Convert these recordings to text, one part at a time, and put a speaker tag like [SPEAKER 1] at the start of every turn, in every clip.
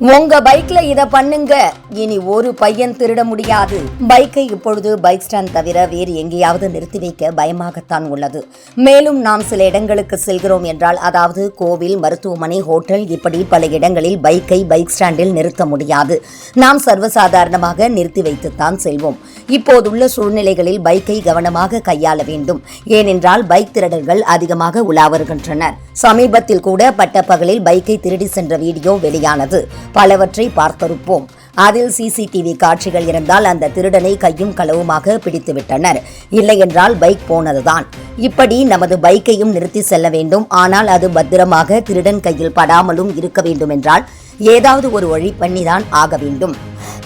[SPEAKER 1] உங்க பைக்ல இத பண்ணுங்க, இனி ஒரு பையன் திருட முடியாது. பைக்கை இப்பொழுது பைக் ஸ்டாண்ட் தவிர வேறு எங்கேயாவது நிறுத்தி வைக்க பயமாகத்தான் உள்ளது. மேலும் நாம் சில இடங்களுக்கு செல்கிறோம் என்றால், அதாவது கோவில், மருத்துவமனை, ஹோட்டல், இப்படி பல இடங்களில் பைக்கை பைக் ஸ்டாண்டில் நிறுத்த முடியாது. நாம் சர்வசாதாரணமாக நிறுத்தி வைத்துத்தான் செல்வோம். இப்போதுள்ள சூழ்நிலைகளில் பைக்கை கவனமாக கையாள வேண்டும். ஏனென்றால் பைக் திருடர்கள் அதிகமாக உலா வருகின்றனர். சமீபத்தில் கூட பட்டப்பகலில் பைக்கை திருடி சென்ற வீடியோ வெளியானது. பலவற்றை பார்த்திருப்போம். அதில் சிசிடிவி காட்சிகள் இருந்தால் அந்த திருடனை கையும் களவுமாக பிடித்துவிட்டனர். இல்லையென்றால் பைக் போனதுதான். இப்படி நமது பைக்கையும் நிறுத்தி செல்ல வேண்டும். ஆனால் அது பத்திரமாக திருடன் கையில் படாமலும் இருக்க வேண்டும் என்றால் ஏதாவது ஒரு வழி பண்ணிதான் ஆக வேண்டும்.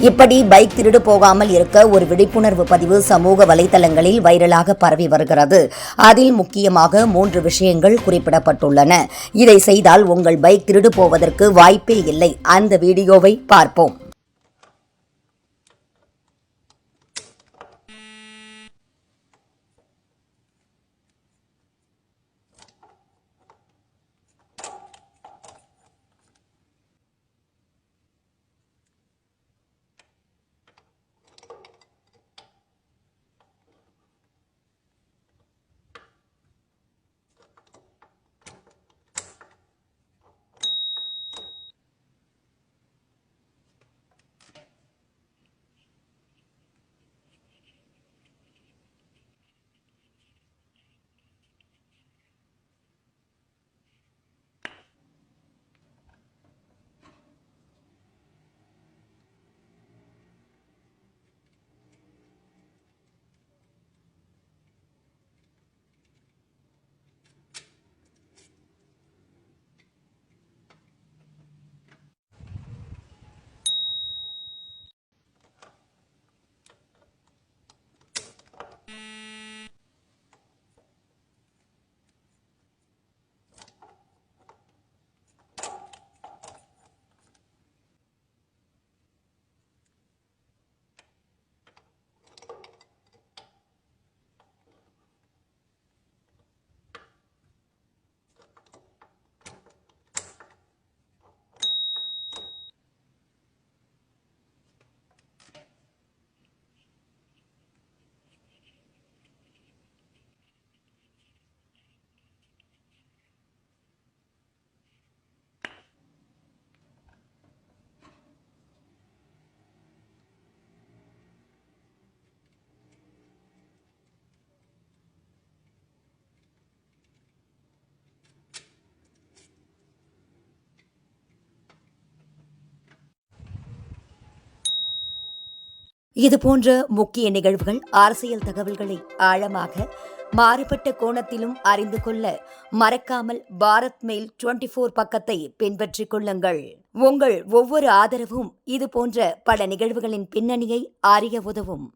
[SPEAKER 1] இப்படி பைக் திருடு போகாமல் இருக்க ஒரு விழிப்புணர்வு பதிவு சமூக வலைதளங்களில் வைரலாக பரவி வருகிறது. அதில் முக்கியமாக 3 விஷயங்கள் குறிப்பிடப்பட்டுள்ளன. இதை செய்தால் உங்கள் பைக் திருடு போவதற்கு வாய்ப்பே இல்லை. அந்த வீடியோவை பார்ப்போம். இதுபோன்ற முக்கிய நிகழ்வுகள், அரசியல் தகவல்களை ஆழமாக மாறுபட்ட கோணத்திலும் அறிந்து கொள்ள மறக்காமல் பாரத் மெயில் 24 பக்கத்தை பின்பற்றிக் கொள்ளுங்கள். உங்கள் ஒவ்வொரு ஆதரவும் இதுபோன்ற பல நிகழ்வுகளின் பின்னணியை அறிய உதவும்.